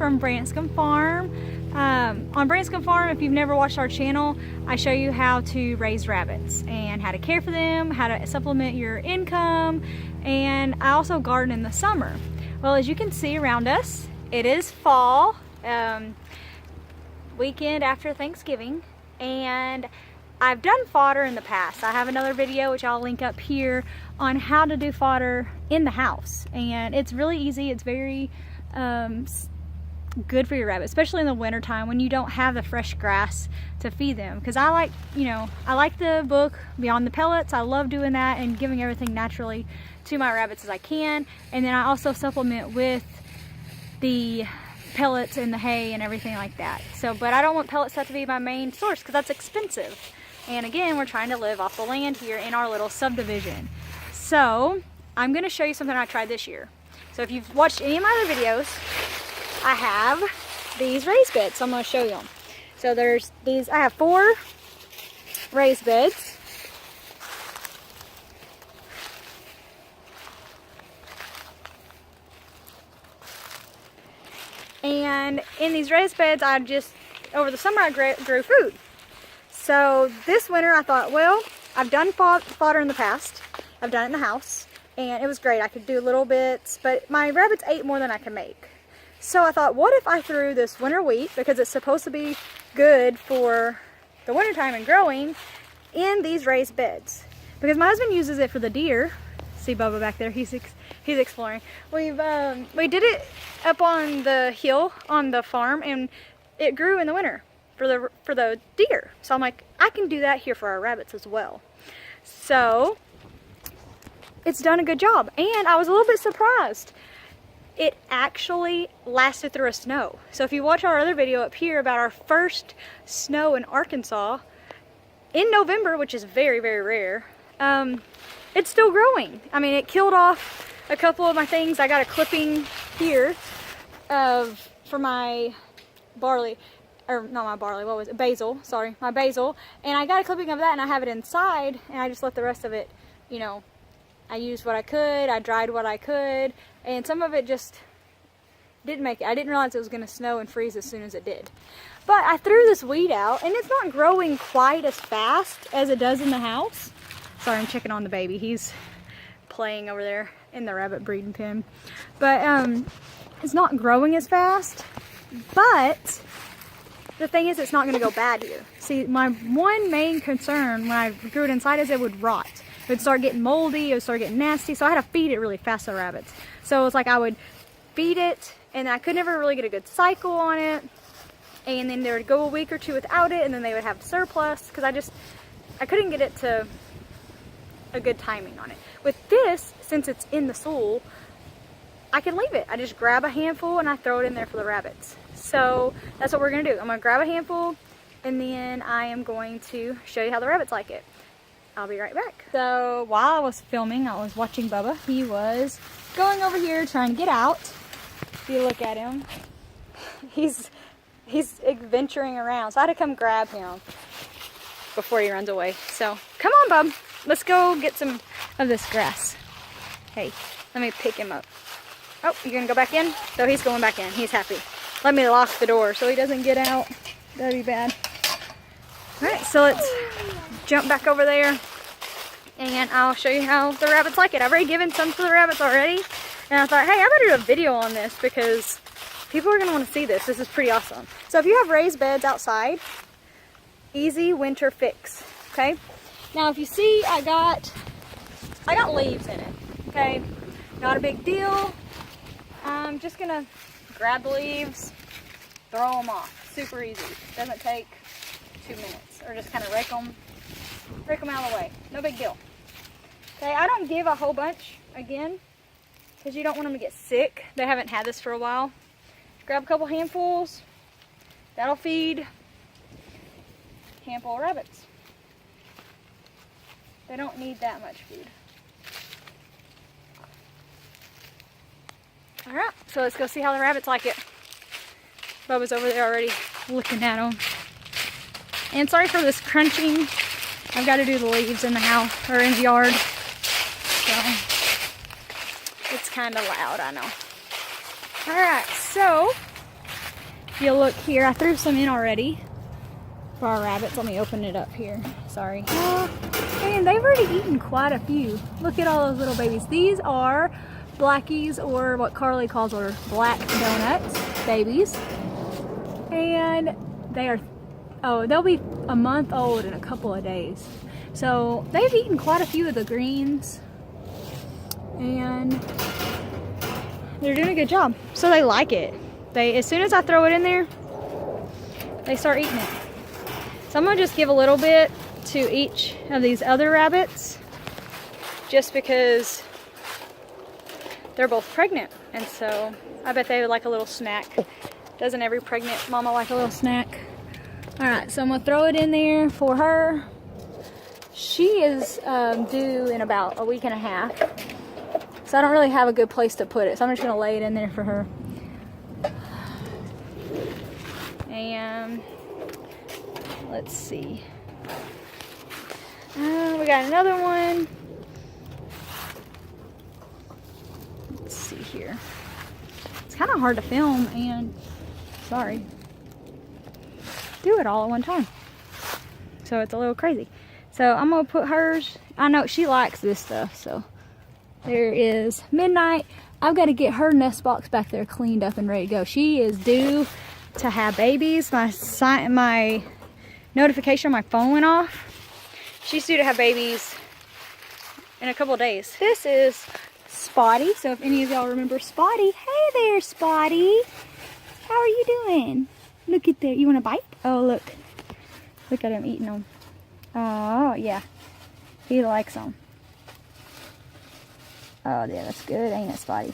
from Branscum Farm. On Branscum Farm, if you've never watched our channel, I show you how to raise rabbits and how to care for them, how to supplement your income, and I also garden in the summer. Well, as you can see around us, it is fall, weekend after Thanksgiving, and I've done fodder in the past. I have another video which I'll link up here on how to do fodder in the house, and it's really easy. It's very good for your rabbits, especially in the winter time when you don't have the fresh grass to feed them. Because I like, I like the book Beyond the Pellets. I love doing that and giving everything naturally to my rabbits as I can. And then I also supplement with the pellets and the hay and everything like that. So, but I don't want pellets to be my main source because that's expensive. And again, we're trying to live off the land here in our little subdivision. So I'm going to show you something I tried this year. So if you've watched any of my other videos, I have these raised beds. So I'm going to show you them. So there's these, I have 4 raised beds. And in these raised beds, over the summer I grew food. So this winter I thought, well, I've done fodder in the past. I've done it in the house, and it was great. I could do little bits, but my rabbits ate more than I could make. So I thought, what if I threw this winter wheat, because it's supposed to be good for the wintertime and growing, in these raised beds? Because my husband uses it for the deer. See Bubba back there, he's exploring. We did it up on the hill on the farm, and it grew in the winter for the deer. So I'm like, I can do that here for our rabbits as well. So it's done a good job, and I was a little bit surprised. It actually lasted through a snow. So if you watch our other video up here about our first snow in Arkansas in November, which is very, very rare, it's still growing. I mean, it killed off a couple of my things. I got a clipping here for my barley, or not my barley, what was it? Basil, sorry, my basil. And I got a clipping of that, and I have it inside, and I just let the rest of it, I used what I could, I dried what I could, and some of it just didn't make it. I didn't realize it was going to snow and freeze as soon as it did. But I threw this weed out, and it's not growing quite as fast as it does in the house. Sorry, I'm checking on the baby. He's playing over there in the rabbit breeding pen. But it's not growing as fast, but the thing is, it's not going to go bad here. See, my one main concern when I grew it inside is it would rot. It would start getting moldy, it would start getting nasty, so I had to feed it really fast to the rabbits. So it was like I would feed it, and I could never really get a good cycle on it, and then there would go a week or two without it, and then they would have surplus, because I couldn't get it to a good timing on it. With this, since it's in the soil, I can leave it. I just grab a handful and I throw it in there for the rabbits. So that's what we're going to do. I'm going to grab a handful, and then I am going to show you how the rabbits like it. I'll be right back. So while I was filming, I was watching Bubba. He was going over here trying to get out. If you look at him, he's adventuring around. So I had to come grab him before he runs away. So come on, Bub. Let's go get some of this grass. Hey, let me pick him up. Oh, you're gonna go back in? So he's going back in. He's happy. Let me lock the door so he doesn't get out. That'd be bad. All right, so let's jump back over there, and I'll show you how the rabbits like it. I've already given some to the rabbits already, and I thought, hey, I better do a video on this because people are going to want to see this. This is pretty awesome. So if you have raised beds outside, easy winter fix, okay? Now if you see, I got leaves in it, okay? Not a big deal. I'm just going to grab the leaves, throw them off. Super easy. Doesn't take 2 minutes. Or just kind of rake them out of the way. No big deal. Okay, I don't give a whole bunch, again, because you don't want them to get sick. They haven't had this for a while. Grab a couple handfuls. That'll feed a handful of rabbits. They don't need that much food. Alright, so let's go see how the rabbits like it. Bubba's over there already looking at them. And sorry for this crunching. I've got to do the leaves in the house, or in the yard. So, it's kind of loud, I know. Alright, so If you look here, I threw some in already for our rabbits. Let me open it up here. Sorry. And they've already eaten quite a few. Look at all those little babies. These are blackies, or what Carly calls her black donuts babies. And they are, oh, they'll be a month old in a couple of days. So they've eaten quite a few of the greens. And they're doing a good job. So they like it. As soon as I throw it in there, they start eating it. So I'm gonna just give a little bit to each of these other rabbits, just because they're both pregnant, and so I bet they would like a little snack. Doesn't every pregnant mama like a little snack? All right, so I'm gonna throw it in there for her. She is due in about a week and a half, so I don't really have a good place to put it, so I'm just gonna lay it in there for her. And let's see. We got another one. Let's see here. It's kind of hard to film and, sorry, do it all at one time. So it's a little crazy. So I'm going to put hers. I know she likes this stuff. So there is Midnight. I've got to get her nest box back there cleaned up and ready to go. She is due to have babies. My notification on my phone went off. She's due to have babies in a couple of days. This is Spotty. So if any of y'all remember Spotty, hey there, Spotty. How are you doing? Look at there. You want a bite? Oh, look. Look at him eating them. Oh, yeah. He likes them. Oh, yeah, that's good, ain't it, Spotty?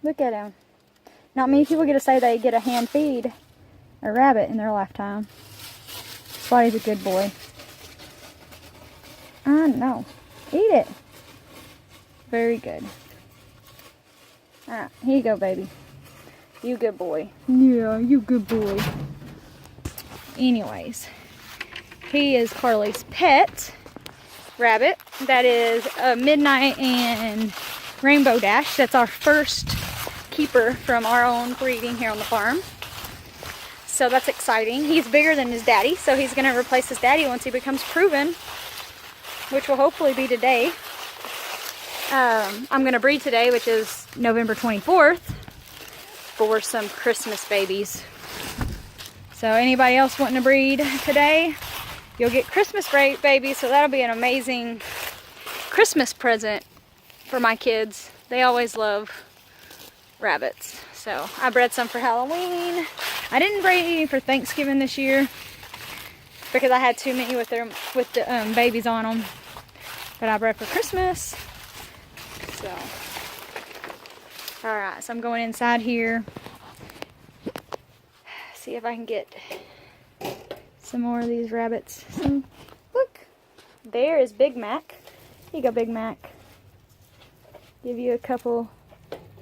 Look at him. Not many people get to say they get a hand feed a rabbit in their lifetime. Spotty's a good boy. I know. Eat it. Very good. Alright, here you go, baby. You good boy. Yeah, you good boy. Anyways, he is Carly's pet rabbit. That is Midnight and Rainbow Dash. That's our first keeper from our own breeding here on the farm. So that's exciting. He's bigger than his daddy, so he's going to replace his daddy once he becomes proven, which will hopefully be today. I'm going to breed today, which is November 24th, for some Christmas babies. So anybody else wanting to breed today, you'll get Christmas babies, so that'll be an amazing Christmas present for my kids. They always love rabbits. So I bred some for Halloween. I didn't breed any for Thanksgiving this year because I had too many with the babies on them. But I bred for Christmas. So, all right. So I'm going inside here. See if I can get some more of these rabbits. Look, there is Big Mac. Here you go, Big Mac. Give you a couple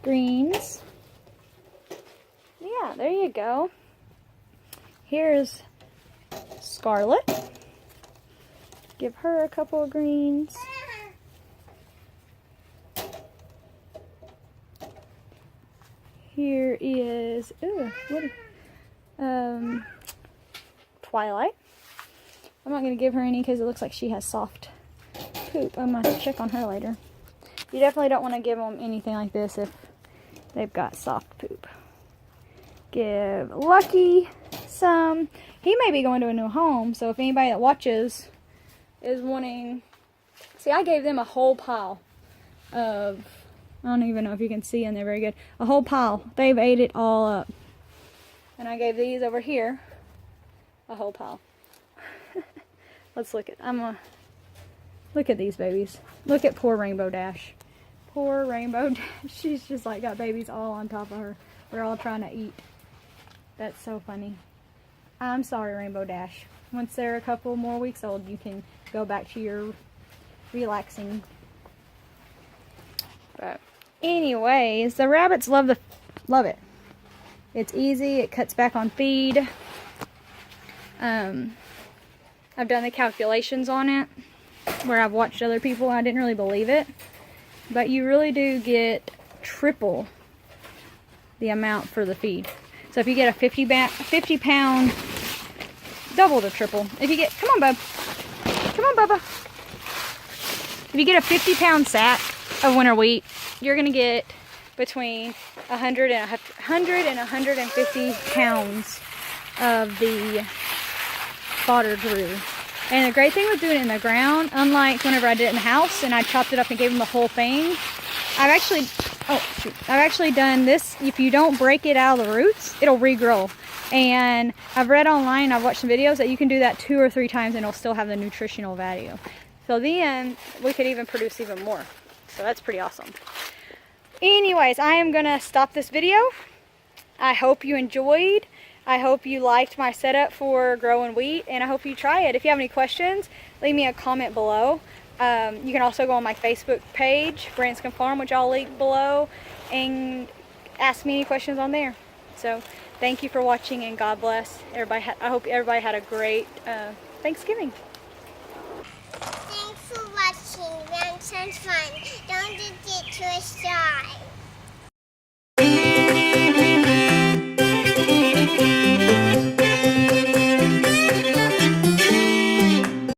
greens. Yeah, there you go. Here's Scarlet. Give her a couple of greens. Here is Twilight. I'm not going to give her any because it looks like she has soft poop. I'm going to have to check on her later. You definitely don't want to give them anything like this if they've got soft poop. Give Lucky some. He may be going to a new home, so if anybody that watches is wanting... See, I gave them a whole pile of... I don't even know if you can see in there very good. A whole pile. They've ate it all up. And I gave these over here a whole pile. Let's look at... Look at these babies. Look at poor Rainbow Dash. Poor Rainbow Dash. She's just like got babies all on top of her. We're all trying to eat. That's so funny. I'm sorry, Rainbow Dash. Once they're a couple more weeks old, you can go back to your relaxing. But anyways, the rabbits love it. It's easy. It cuts back on feed. I've done the calculations on it where I've watched other people. I didn't really believe it, but you really do get triple the amount for the feed. So if you get a 50 pound, double to triple. If you get, come on bub, come on Bubba. If you get a 50 pound sack of winter wheat, you're gonna get between 100 and 150 pounds of the fodder grew. And the great thing with doing it in the ground, unlike whenever I did it in the house and I chopped it up and gave them the whole thing, I've actually done this. If you don't break it out of the roots, it'll regrow. And I've read online, I've watched some videos that you can do that 2 or 3 times and it'll still have the nutritional value. So then we could even produce even more. So that's pretty awesome. Anyways, I am gonna stop this video. I hope you enjoyed. I hope you liked my setup for growing wheat, and I hope you try it. If you have any questions, leave me a comment below. You can also go on my Facebook page, Branscum Farm, which I'll link below, and ask me any questions on there. So thank you for watching, and God bless everybody. I hope everybody had a great Thanksgiving. Thanks for watching. Branscum's Fun. Don't forget to subscribe.